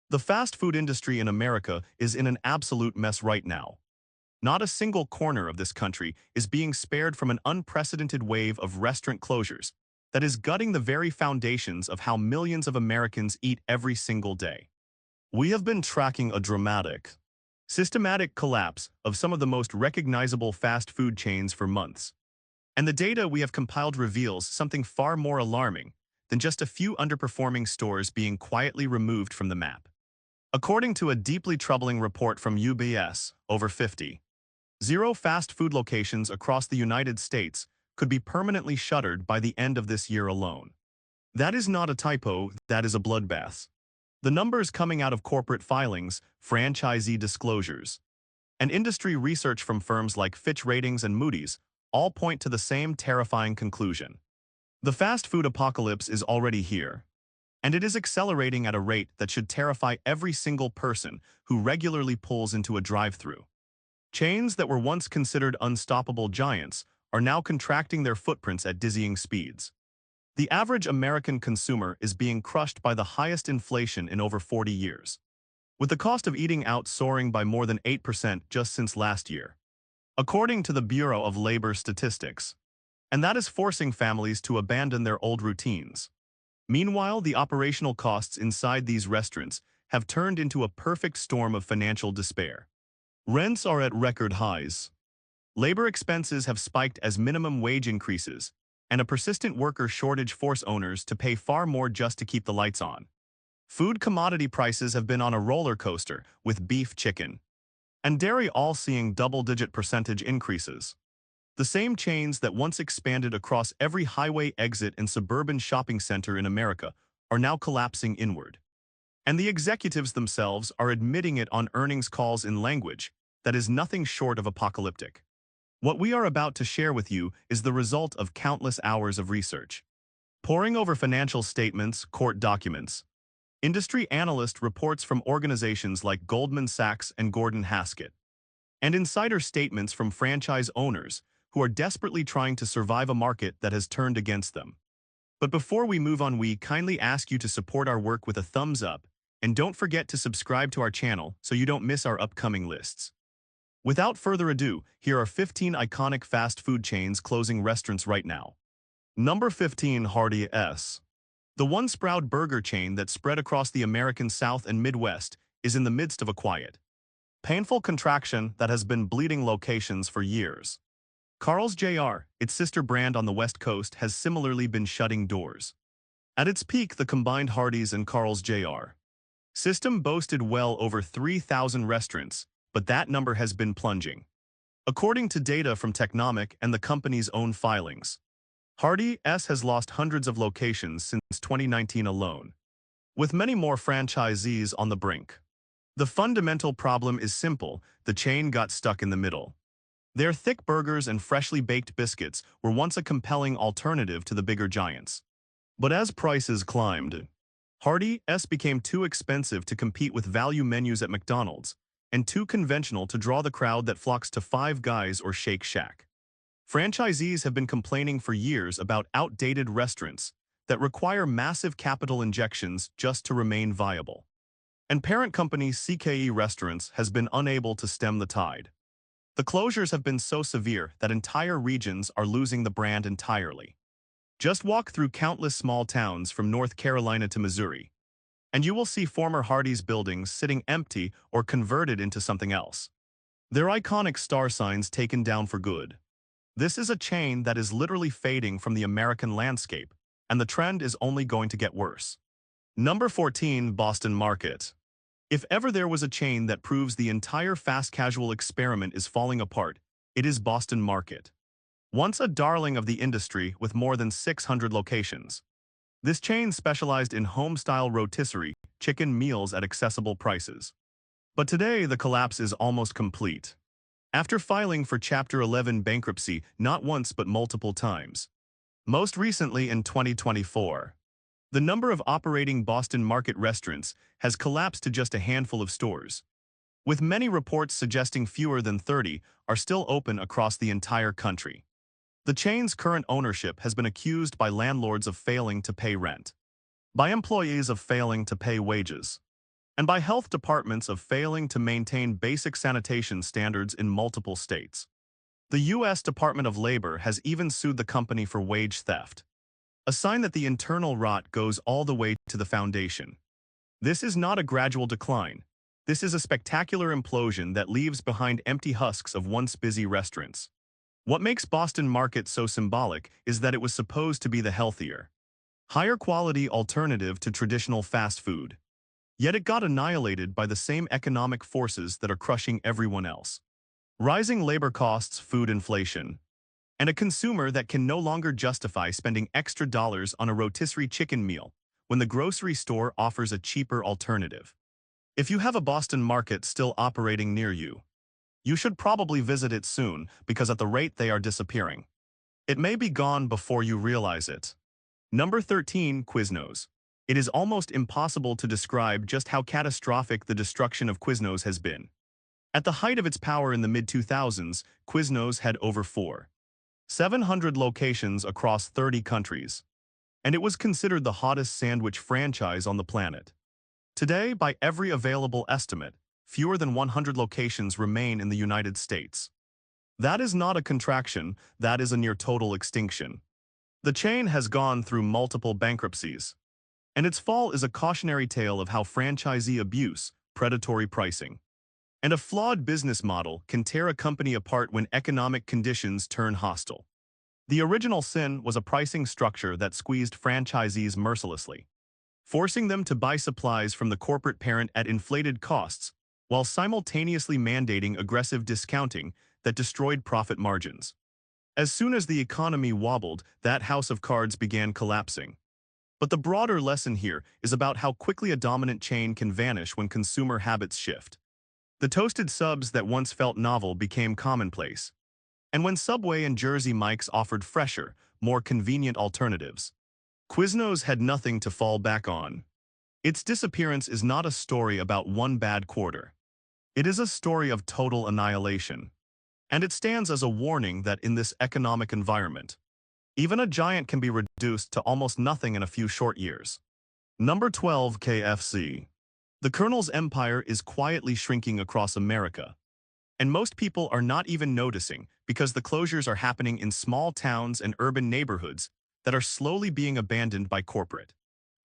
The fast food industry in America is in an absolute mess right now. Not a single corner of this country is being spared from an unprecedented wave of restaurant closures that is gutting the very foundations of how millions of Americans eat every single day. We have been tracking a dramatic, systematic collapse of some of the most recognizable fast food chains for months. And the data we have compiled reveals something far more alarming than just a few underperforming stores being quietly removed from the map. According to a deeply troubling report from UBS, over 50, zero fast food locations across the United States could be permanently shuttered by the end of this year alone. That is not a typo, that is a bloodbath. The numbers coming out of corporate filings, franchisee disclosures, and industry research from firms like Fitch Ratings and Moody's all point to the same terrifying conclusion. The fast food apocalypse is already here, and it is accelerating at a rate that should terrify every single person who regularly pulls into a drive-thru. Chains that were once considered unstoppable giants are now contracting their footprints at dizzying speeds. The average American consumer is being crushed by the highest inflation in over 40 years, with the cost of eating out soaring by more than 8% just since last year, according to the Bureau of Labor Statistics. And that is forcing families to abandon their old routines. Meanwhile, the operational costs inside these restaurants have turned into a perfect storm of financial despair. Rents are at record highs. Labor expenses have spiked as minimum wage increases, and a persistent worker shortage force owners to pay far more just to keep the lights on. Food commodity prices have been on a roller coaster, with beef, chicken, and dairy all seeing double-digit percentage increases. The same chains that once expanded across every highway exit and suburban shopping center in America are now collapsing inward. And the executives themselves are admitting it on earnings calls in language that is nothing short of apocalyptic. What we are about to share with you is the result of countless hours of research. Poring over financial statements, court documents, industry analyst reports from organizations like Goldman Sachs and Gordon Haskett, and insider statements from franchise owners who are desperately trying to survive a market that has turned against them. But before we move on, we kindly ask you to support our work with a thumbs up, and don't forget to subscribe to our channel so you don't miss our upcoming lists. Without further ado, here are 15 iconic fast food chains closing restaurants right now. Number 15, Hardee's. The One Sprout burger chain that spread across the American South and Midwest is in the midst of a quiet, painful contraction that has been bleeding locations for years. Carl's Jr., its sister brand on the West Coast, has similarly been shutting doors. At its peak, the combined Hardee's and Carl's Jr. system boasted well over 3,000 restaurants, but that number has been plunging. According to data from Technomic and the company's own filings, Hardee's has lost hundreds of locations since 2019 alone, with many more franchisees on the brink. The fundamental problem is simple: the chain got stuck in the middle. Their thick burgers and freshly baked biscuits were once a compelling alternative to the bigger giants. But as prices climbed, Hardee's became too expensive to compete with value menus at McDonald's, and too conventional to draw the crowd that flocks to Five Guys or Shake Shack. Franchisees have been complaining for years about outdated restaurants that require massive capital injections just to remain viable. And parent company CKE Restaurants has been unable to stem the tide. The closures have been so severe that entire regions are losing the brand entirely. Just walk through countless small towns from North Carolina to Missouri, and you will see former Hardee's buildings sitting empty or converted into something else. Their iconic star signs taken down for good. This is a chain that is literally fading from the American landscape, and the trend is only going to get worse. Number 14, Boston Market. If ever there was a chain that proves the entire fast casual experiment is falling apart, it is Boston Market. Once a darling of the industry with more than 600 locations, this chain specialized in home-style rotisserie chicken meals at accessible prices. But today, the collapse is almost complete. After filing for Chapter 11 bankruptcy not once but multiple times, most recently in 2024, the number of operating Boston Market restaurants has collapsed to just a handful of stores, with many reports suggesting fewer than 30 are still open across the entire country. The chain's current ownership has been accused by landlords of failing to pay rent, by employees of failing to pay wages, and by health departments of failing to maintain basic sanitation standards in multiple states. The U.S. Department of Labor has even sued the company for wage theft, a sign that the internal rot goes all the way to the foundation. This is not a gradual decline. This is a spectacular implosion that leaves behind empty husks of once busy restaurants. What makes Boston Market so symbolic is that it was supposed to be the healthier, higher quality alternative to traditional fast food. Yet it got annihilated by the same economic forces that are crushing everyone else. Rising labor costs, food inflation, and a consumer that can no longer justify spending extra dollars on a rotisserie chicken meal when the grocery store offers a cheaper alternative. If you have a Boston Market still operating near you, you should probably visit it soon because at the rate they are disappearing, it may be gone before you realize it. Number 13, Quiznos. It is almost impossible to describe just how catastrophic the destruction of Quiznos has been. At the height of its power in the mid-2000s, Quiznos had over 700 locations across 30 countries, and it was considered the hottest sandwich franchise on the planet. Today, by every available estimate, fewer than 100 locations remain in the United States. That is not a contraction, that is a near-total extinction. The chain has gone through multiple bankruptcies, and its fall is a cautionary tale of how franchisee abuse, predatory pricing, and a flawed business model can tear a company apart when economic conditions turn hostile. The original sin was a pricing structure that squeezed franchisees mercilessly, forcing them to buy supplies from the corporate parent at inflated costs, while simultaneously mandating aggressive discounting that destroyed profit margins. As soon as the economy wobbled, that house of cards began collapsing. But the broader lesson here is about how quickly a dominant chain can vanish when consumer habits shift. The toasted subs that once felt novel became commonplace, and when Subway and Jersey Mike's offered fresher, more convenient alternatives, Quiznos had nothing to fall back on. Its disappearance is not a story about one bad quarter. It is a story of total annihilation. And it stands as a warning that in this economic environment, even a giant can be reduced to almost nothing in a few short years. Number 12, KFC. The Colonel's empire is quietly shrinking across America, and most people are not even noticing because the closures are happening in small towns and urban neighborhoods that are slowly being abandoned by corporate.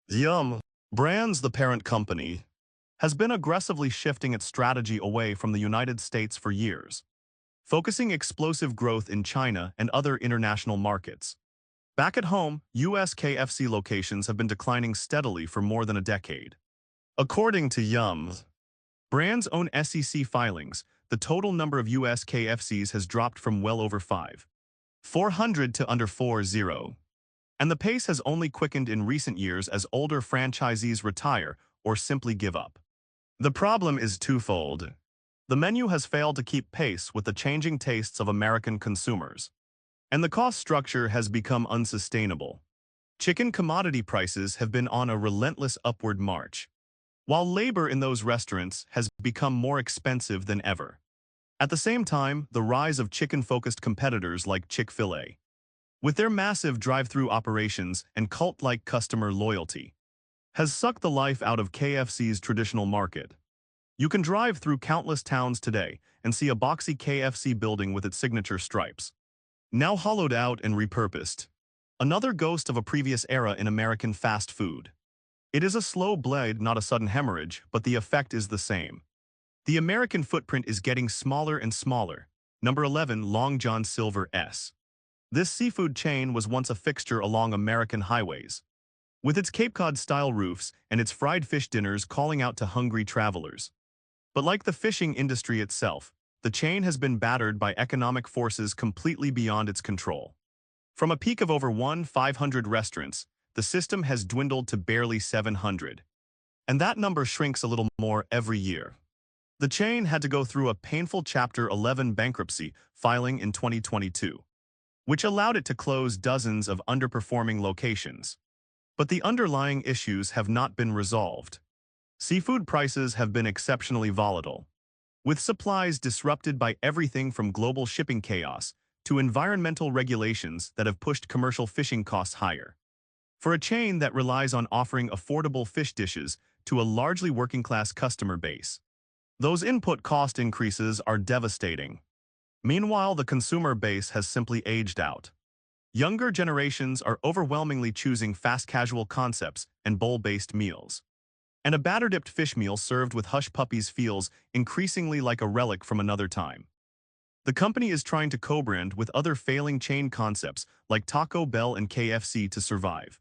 Yum! Brands, the parent company, has been aggressively shifting its strategy away from the United States for years, focusing explosive growth in China and other international markets. Back at home, US KFC locations have been declining steadily for more than a decade. According to Yum! Brand's own SEC filings, the total number of US KFCs has dropped from well over 400 to under 40. And the pace has only quickened in recent years as older franchisees retire or simply give up. The problem is twofold. The menu has failed to keep pace with the changing tastes of American consumers, and the cost structure has become unsustainable. Chicken commodity prices have been on a relentless upward march, while labor in those restaurants has become more expensive than ever. At the same time, the rise of chicken-focused competitors like Chick-fil-A, with their massive drive-through operations and cult-like customer loyalty, has sucked the life out of KFC's traditional market. You can drive through countless towns today and see a boxy KFC building with its signature stripes, now hollowed out and repurposed. Another ghost of a previous era in American fast food. It is a slow bleed, not a sudden hemorrhage, but the effect is the same. The American footprint is getting smaller and smaller. Number 11, Long John Silver S. This seafood chain was once a fixture along American highways, with its Cape Cod-style roofs and its fried fish dinners calling out to hungry travelers. But like the fishing industry itself, the chain has been battered by economic forces completely beyond its control. From a peak of over 500 restaurants, the system has dwindled to barely 700. And that number shrinks a little more every year. The chain had to go through a painful Chapter 11 bankruptcy filing in 2022, which allowed it to close dozens of underperforming locations. But the underlying issues have not been resolved. Seafood prices have been exceptionally volatile, with supplies disrupted by everything from global shipping chaos to environmental regulations that have pushed commercial fishing costs higher. For a chain that relies on offering affordable fish dishes to a largely working-class customer base. Those input cost increases are devastating. Meanwhile, the consumer base has simply aged out. Younger generations are overwhelmingly choosing fast casual concepts and bowl-based meals. And a batter-dipped fish meal served with hush puppies feels increasingly like a relic from another time. The company is trying to co-brand with other failing chain concepts like Taco Bell and KFC to survive.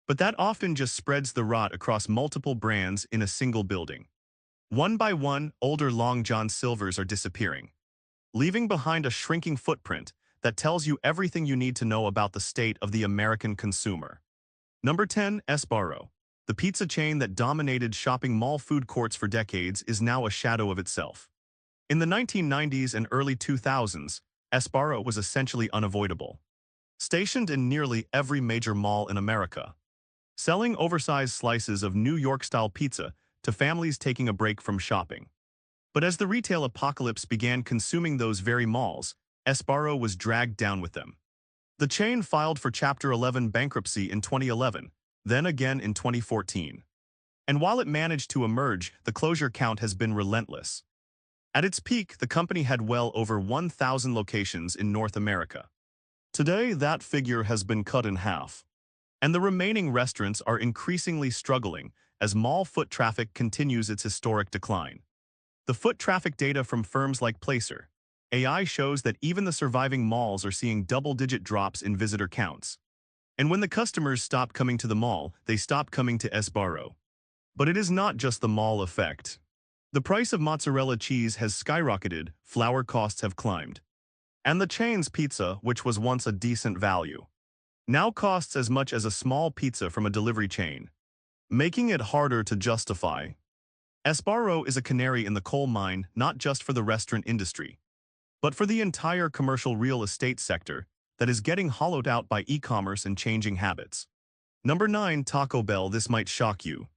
But that often just spreads the rot across multiple brands in a single building. One by one, older Long John Silvers are disappearing, leaving behind a shrinking footprint that tells you everything you need to know about the state of the American consumer. Number 10, Sbarro. The pizza chain that dominated shopping mall food courts for decades is now a shadow of itself. In the 1990s and early 2000s, Sbarro was essentially unavoidable. Stationed in nearly every major mall in America, selling oversized slices of New York-style pizza to families taking a break from shopping. But as the retail apocalypse began consuming those very malls, Sbarro was dragged down with them. The chain filed for Chapter 11 bankruptcy in 2011, then again in 2014. And while it managed to emerge, the closure count has been relentless. At its peak, the company had well over 1,000 locations in North America. Today, that figure has been cut in half. And the remaining restaurants are increasingly struggling as mall foot traffic continues its historic decline. The foot traffic data from firms like Placer AI shows that even the surviving malls are seeing double-digit drops in visitor counts. And when the customers stop coming to the mall, they stop coming to Sbarro. But it is not just the mall effect. The price of mozzarella cheese has skyrocketed, flour costs have climbed. And the chain's pizza, which was once a decent value, now costs as much as a small pizza from a delivery chain, making it harder to justify. Sbarro is a canary in the coal mine not just for the restaurant industry, but for the entire commercial real estate sector that is getting hollowed out by e-commerce and changing habits. Number 9, Taco Bell. This might shock you.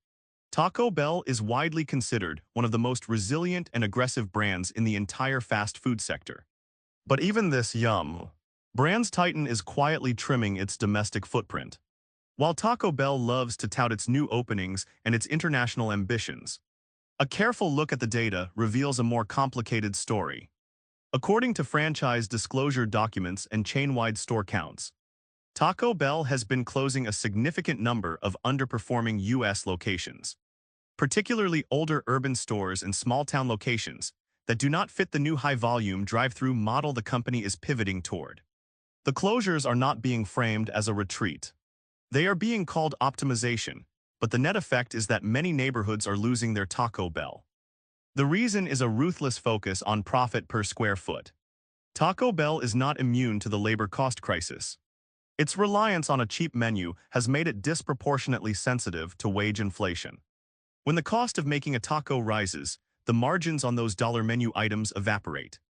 Taco Bell is widely considered one of the most resilient and aggressive brands in the entire fast food sector. But even this brand's titan is quietly trimming its domestic footprint. While Taco Bell loves to tout its new openings and its international ambitions, a careful look at the data reveals a more complicated story. According to franchise disclosure documents and chain-wide store counts, Taco Bell has been closing a significant number of underperforming U.S. locations, particularly older urban stores and small-town locations that do not fit the new high-volume drive-through model the company is pivoting toward. The closures are not being framed as a retreat. They are being called optimization, but the net effect is that many neighborhoods are losing their Taco Bell. The reason is a ruthless focus on profit per square foot. Taco Bell is not immune to the labor cost crisis. Its reliance on a cheap menu has made it disproportionately sensitive to wage inflation. When the cost of making a taco rises, the margins on those dollar menu items evaporate.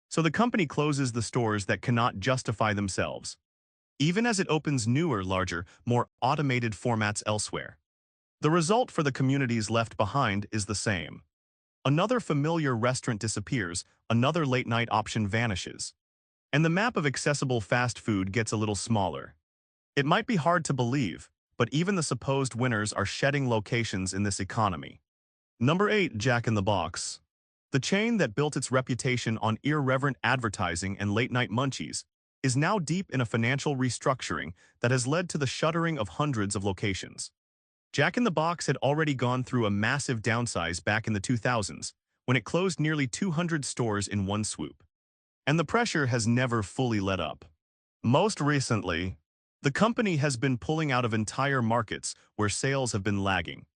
So the company closes the stores that cannot justify themselves, even as it opens newer, larger, more automated formats elsewhere. The result for the communities left behind is the same. Another familiar restaurant disappears, another late-night option vanishes. And the map of accessible fast food gets a little smaller. It might be hard to believe, but even the supposed winners are shedding locations in this economy. Number 8, Jack in the Box. The chain that built its reputation on irreverent advertising and late-night munchies is now deep in a financial restructuring that has led to the shuttering of hundreds of locations. Jack in the Box had already gone through a massive downsize back in the 2000s, when it closed nearly 200 stores in one swoop. And the pressure has never fully let up. Most recently, the company has been pulling out of entire markets where sales have been lagging,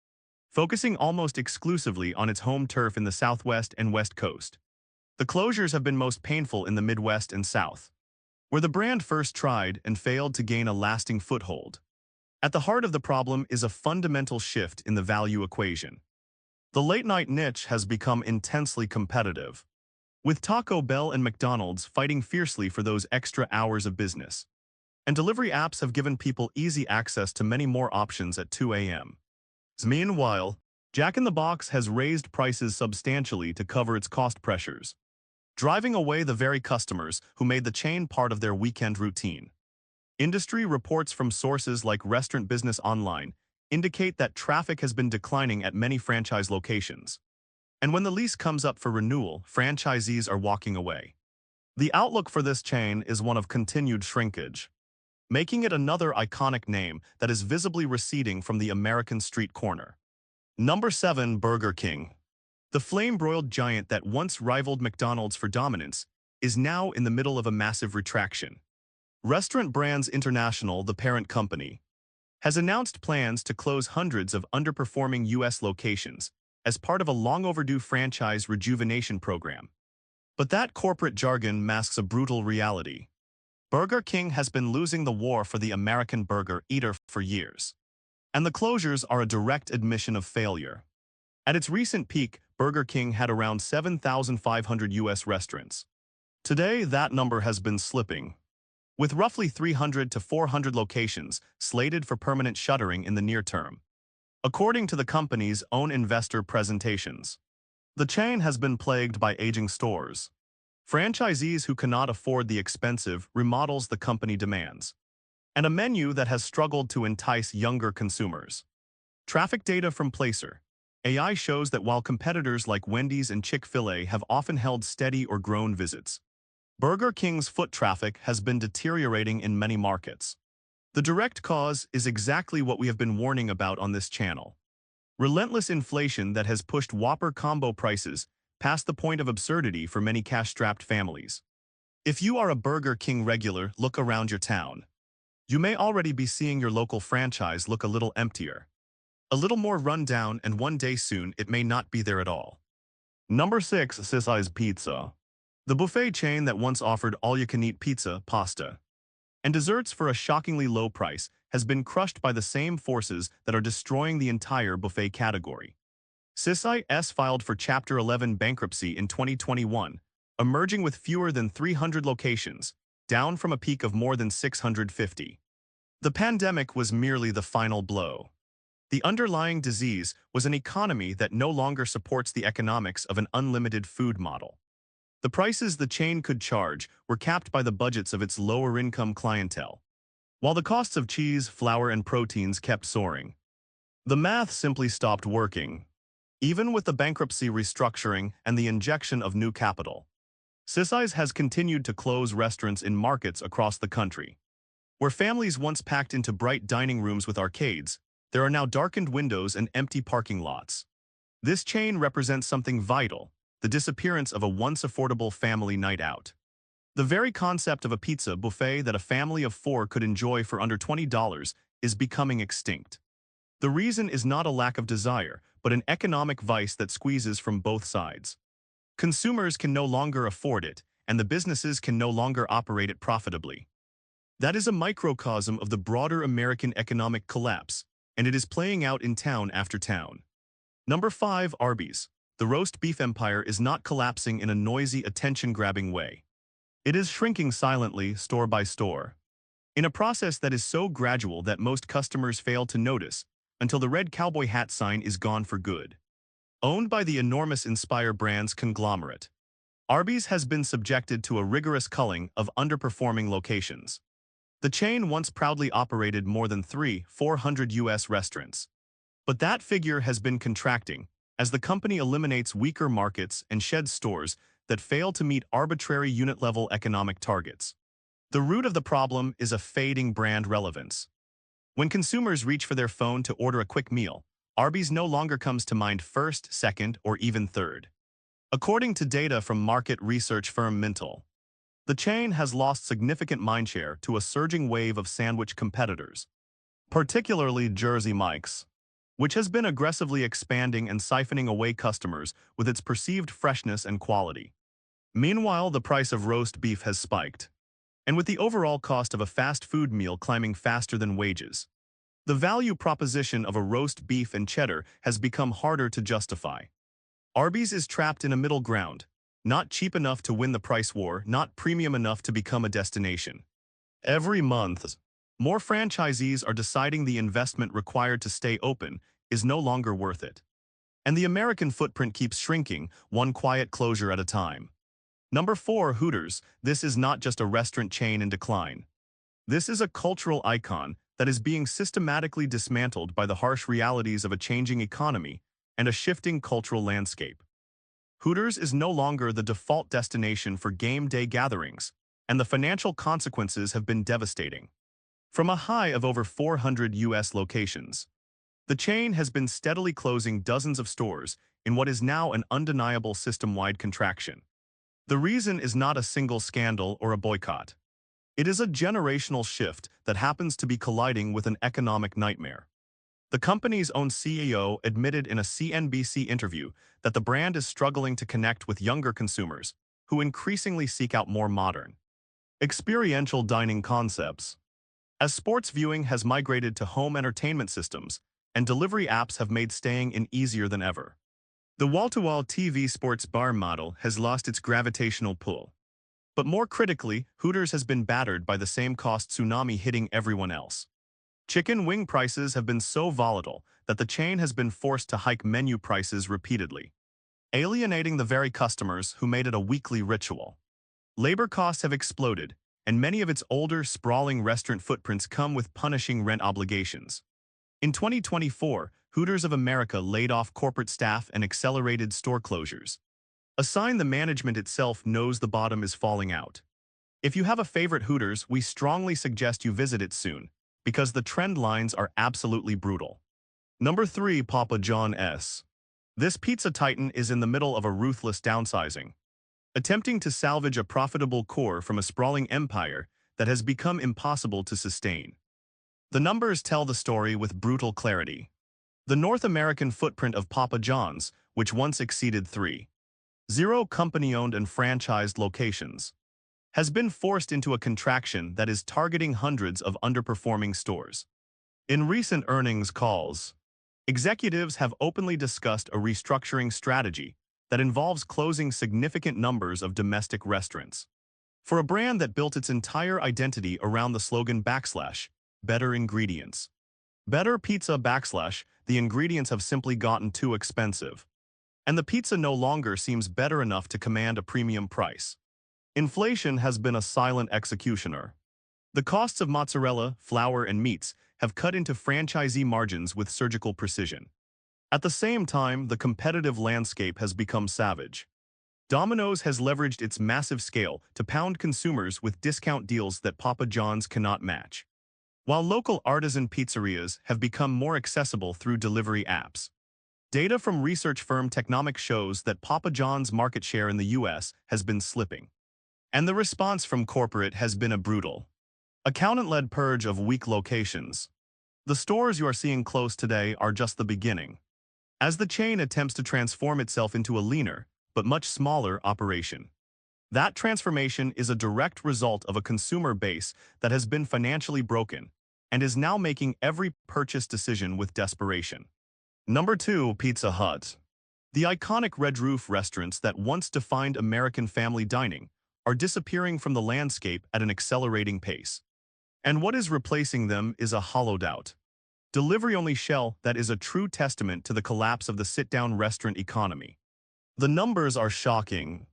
focusing almost exclusively on its home turf in the Southwest and West Coast. The closures have been most painful in the Midwest and South, where the brand first tried and failed to gain a lasting foothold. At the heart of the problem is a fundamental shift in the value equation. The late-night niche has become intensely competitive, with Taco Bell and McDonald's fighting fiercely for those extra hours of business. And delivery apps have given people easy access to many more options at 2 a.m. Meanwhile, Jack in the Box has raised prices substantially to cover its cost pressures, driving away the very customers who made the chain part of their weekend routine. Industry reports from sources like Restaurant Business Online indicate that traffic has been declining at many franchise locations. And when the lease comes up for renewal, franchisees are walking away. The outlook for this chain is one of continued shrinkage, making it another iconic name that is visibly receding from the American street corner. Number 7. Burger King. The flame-broiled giant that once rivaled McDonald's for dominance is now in the middle of a massive retraction. Restaurant Brands International, the parent company, has announced plans to close hundreds of underperforming U.S. locations as part of a long-overdue franchise rejuvenation program. But that corporate jargon masks a brutal reality. Burger King has been losing the war for the American burger eater for years, and the closures are a direct admission of failure. At its recent peak, Burger King had around 7,500 U.S. restaurants. Today, that number has been slipping, with roughly 300 to 400 locations slated for permanent shuttering in the near term, according to the company's own investor presentations. The chain has been plagued by aging stores, franchisees who cannot afford the expensive remodels the company demands, and a menu that has struggled to entice younger consumers. Traffic data from Placer AI shows that while competitors like Wendy's and Chick-fil-A have often held steady or grown visits, Burger King's foot traffic has been deteriorating in many markets. The direct cause is exactly what we have been warning about on this channel: relentless inflation that has pushed Whopper combo prices past the point of absurdity for many cash-strapped families. If you are a Burger King regular, look around your town. You may already be seeing your local franchise look a little emptier, a little more run down, and one day soon it may not be there at all. Number 6. Sisai's Pizza. The buffet chain that once offered all-you-can-eat pizza, pasta, and desserts for a shockingly low price has been crushed by the same forces that are destroying the entire buffet category. Sisai's filed for Chapter 11 bankruptcy in 2021, emerging with fewer than 300 locations, down from a peak of more than 650. The pandemic was merely the final blow. The underlying disease was an economy that no longer supports the economics of an unlimited food model. The prices the chain could charge were capped by the budgets of its lower-income clientele, while the costs of cheese, flour, and proteins kept soaring. The math simply stopped working. Even with the bankruptcy restructuring and the injection of new capital, Sisai's has continued to close restaurants in markets across the country. Where families once packed into bright dining rooms with arcades, there are now darkened windows and empty parking lots. This chain represents something vital: the disappearance of a once affordable family night out. The very concept of a pizza buffet that a family of 4 could enjoy for under $20 is becoming extinct. The reason is not a lack of desire, but an economic vice that squeezes from both sides. Consumers can no longer afford it, and the businesses can no longer operate it profitably. That is a microcosm of the broader American economic collapse, and it is playing out in town after town. Number 5. Arby's. The roast beef empire is not collapsing in a noisy, attention-grabbing way. It is shrinking silently, store by store, in a process that is so gradual that most customers fail to notice until the red cowboy hat sign is gone for good. Owned by the enormous Inspire Brands conglomerate, Arby's has been subjected to a rigorous culling of underperforming locations. The chain once proudly operated more than 400 U.S. restaurants, but that figure has been contracting as the company eliminates weaker markets and sheds stores that fail to meet arbitrary unit-level economic targets. The root of the problem is a fading brand relevance. When consumers reach for their phone to order a quick meal, Arby's no longer comes to mind first, second, or even third. According to data from market research firm Mintel, the chain has lost significant mindshare to a surging wave of sandwich competitors, particularly Jersey Mike's, which has been aggressively expanding and siphoning away customers with its perceived freshness and quality. Meanwhile, the price of roast beef has spiked, and with the overall cost of a fast food meal climbing faster than wages, the value proposition of a roast beef and cheddar has become harder to justify. Arby's is trapped in a middle ground, not cheap enough to win the price war, not premium enough to become a destination. Every month, more franchisees are deciding the investment required to stay open is no longer worth it. And the American footprint keeps shrinking, one quiet closure at a time. Number 4. Hooters. This is not just a restaurant chain in decline. This is a cultural icon that is being systematically dismantled by the harsh realities of a changing economy and a shifting cultural landscape. Hooters is no longer the default destination for game day gatherings, and the financial consequences have been devastating. From a high of over 400 U.S. locations, the chain has been steadily closing dozens of stores in what is now an undeniable system-wide contraction. The reason is not a single scandal or a boycott. It is a generational shift that happens to be colliding with an economic nightmare. The company's own CEO admitted in a CNBC interview that the brand is struggling to connect with younger consumers, who increasingly seek out more modern, experiential dining concepts. As sports viewing has migrated to home entertainment systems, and delivery apps have made staying in easier than ever, the wall-to-wall TV sports bar model has lost its gravitational pull. But more critically, Hooters has been battered by the same cost tsunami hitting everyone else. Chicken wing prices have been so volatile that the chain has been forced to hike menu prices repeatedly, alienating the very customers who made it a weekly ritual. Labor costs have exploded, and many of its older, sprawling restaurant footprints come with punishing rent obligations. In 2024, Hooters of America laid off corporate staff and accelerated store closures, a sign the management itself knows the bottom is falling out. If you have a favorite Hooters, we strongly suggest you visit it soon, because the trend lines are absolutely brutal. Number 3. Papa John's. This pizza titan is in the middle of a ruthless downsizing, attempting to salvage a profitable core from a sprawling empire that has become impossible to sustain. The numbers tell the story with brutal clarity. The North American footprint of Papa John's, which once exceeded 3,000 company-owned and franchised locations, has been forced into a contraction that is targeting hundreds of underperforming stores. In recent earnings calls, executives have openly discussed a restructuring strategy that involves closing significant numbers of domestic restaurants. For a brand that built its entire identity around the slogan /better ingredients, better pizza / the ingredients have simply gotten too expensive, and the pizza no longer seems better enough to command a premium price. Inflation has been a silent executioner. The costs of mozzarella, flour, and meats have cut into franchisee margins with surgical precision. At the same time, the competitive landscape has become savage. Domino's has leveraged its massive scale to pound consumers with discount deals that Papa John's cannot match, while local artisan pizzerias have become more accessible through delivery apps. Data from research firm Technomic shows that Papa John's market share in the U.S. has been slipping, and the response from corporate has been a brutal, accountant-led purge of weak locations. The stores you are seeing close today are just the beginning, as the chain attempts to transform itself into a leaner, but much smaller operation. That transformation is a direct result of a consumer base that has been financially broken and is now making every purchase decision with desperation. Number 2. Pizza Hut. The iconic red roof restaurants that once defined American family dining are disappearing from the landscape at an accelerating pace. And what is replacing them is a hollowed-out, delivery-only shell that is a true testament to the collapse of the sit-down restaurant economy. The numbers are shocking.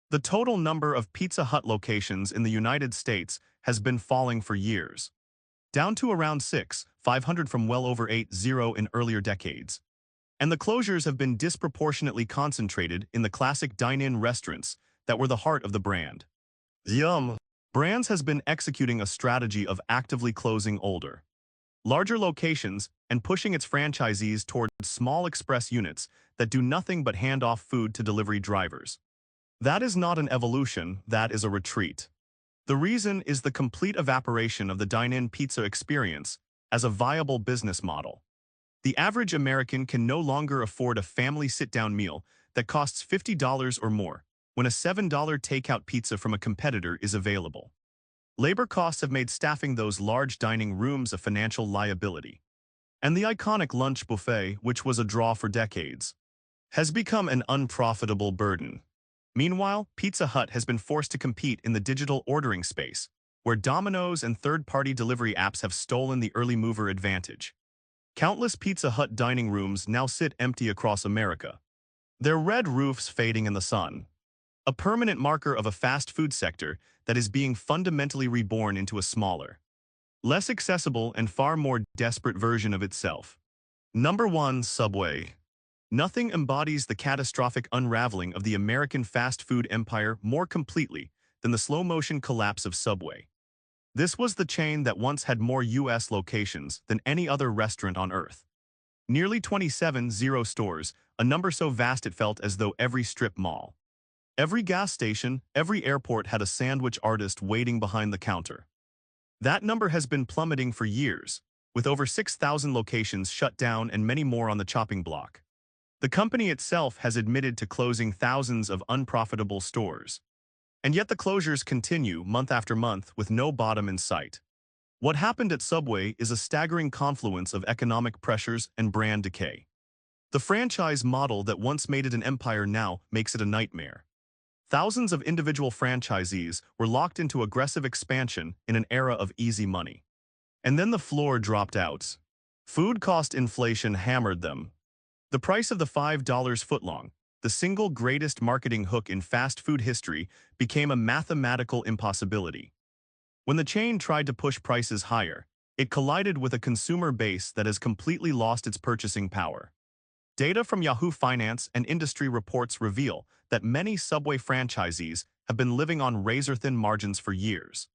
The total number of Pizza Hut locations in the United States has been falling for years, down to around 500 from well over 80 in earlier decades. And the closures have been disproportionately concentrated in the classic dine-in restaurants that were the heart of the brand. Yum! Brands has been executing a strategy of actively closing older, larger locations and pushing its franchisees toward small express units that do nothing but hand off food to delivery drivers. That is not an evolution, that is a retreat. The reason is the complete evaporation of the dine-in pizza experience as a viable business model. The average American can no longer afford a family sit-down meal that costs $50 or more when a $7 takeout pizza from a competitor is available. Labor costs have made staffing those large dining rooms a financial liability. And the iconic lunch buffet, which was a draw for decades, has become an unprofitable burden. Meanwhile, Pizza Hut has been forced to compete in the digital ordering space, where Domino's and third-party delivery apps have stolen the early mover advantage. Countless Pizza Hut dining rooms now sit empty across America, their red roofs fading in the sun, a permanent marker of a fast food sector that is being fundamentally reborn into a smaller, less accessible and far more desperate version of itself. Number 1. Subway. Nothing embodies the catastrophic unraveling of the American fast food empire more completely than the slow-motion collapse of Subway. This was the chain that once had more U.S. locations than any other restaurant on Earth. Nearly 27 stores, a number so vast it felt as though every strip mall, every gas station, every airport had a sandwich artist waiting behind the counter. That number has been plummeting for years, with over 6,000 locations shut down and many more on the chopping block. The company itself has admitted to closing thousands of unprofitable stores. And yet the closures continue month after month with no bottom in sight. What happened at Subway is a staggering confluence of economic pressures and brand decay. The franchise model that once made it an empire now makes it a nightmare. Thousands of individual franchisees were locked into aggressive expansion in an era of easy money. And then the floor dropped out. Food cost inflation hammered them. The price of the $5 footlong, the single greatest marketing hook in fast food history, became a mathematical impossibility. When the chain tried to push prices higher, it collided with a consumer base that has completely lost its purchasing power. Data from Yahoo Finance and industry reports reveal that many Subway franchisees have been living on razor-thin margins for years.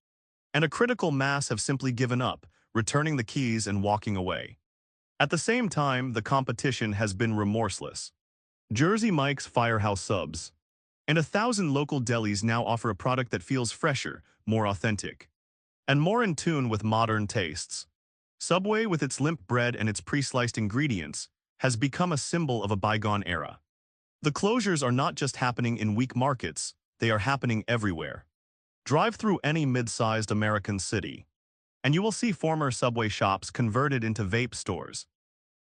And a critical mass have simply given up, returning the keys and walking away. At the same time, the competition has been remorseless. Jersey Mike's Firehouse Subs and 1,000 local delis now offer a product that feels fresher, more authentic, and more in tune with modern tastes. Subway, with its limp bread and its pre-sliced ingredients, has become a symbol of a bygone era. The closures are not just happening in weak markets, they are happening everywhere. Drive through any mid-sized American city, and you will see former Subway shops converted into vape stores.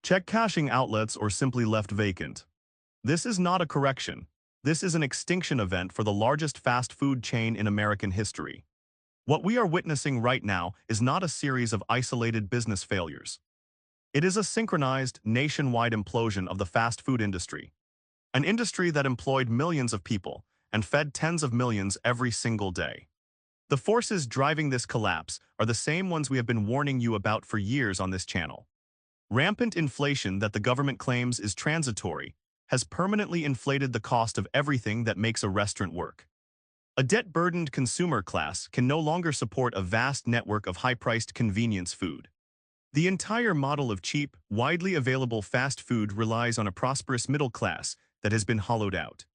Check cashing outlets or simply left vacant. This is not a correction. This is an extinction event for the largest fast food chain in American history. What we are witnessing right now is not a series of isolated business failures. It is a synchronized, nationwide implosion of the fast food industry. An industry that employed millions of people and fed tens of millions every single day. The forces driving this collapse are the same ones we have been warning you about for years on this channel. Rampant inflation that the government claims is transitory has permanently inflated the cost of everything that makes a restaurant work. A debt-burdened consumer class can no longer support a vast network of high-priced convenience food. The entire model of cheap, widely available fast food relies on a prosperous middle class that has been hollowed out.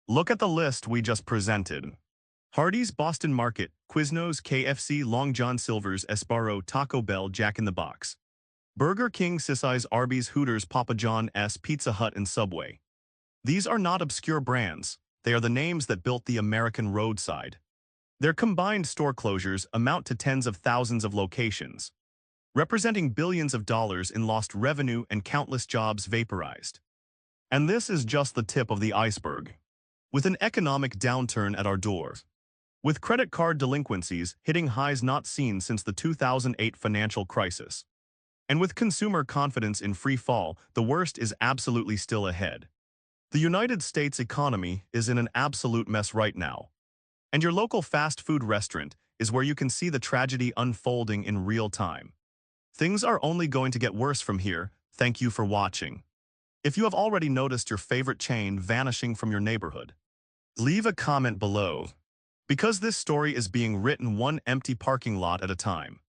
Look at the list we just presented. Hardee's, Boston Market, Quiznos, KFC, Long John Silver's, Sbarro, Taco Bell, Jack in the Box, Burger King, Sissy's, Arby's, Hooters, Papa John's, Pizza Hut, and Subway. These are not obscure brands. They are the names that built the American roadside. Their combined store closures amount to tens of thousands of locations, representing billions of dollars in lost revenue and countless jobs vaporized. And this is just the tip of the iceberg. With an economic downturn at our door, with credit card delinquencies hitting highs not seen since the 2008 financial crisis, and with consumer confidence in free fall, the worst is absolutely still ahead. The United States economy is in an absolute mess right now. And your local fast food restaurant is where you can see the tragedy unfolding in real time. Things are only going to get worse from here. Thank you for watching. If you have already noticed your favorite chain vanishing from your neighborhood, leave a comment below. Because this story is being written one empty parking lot at a time.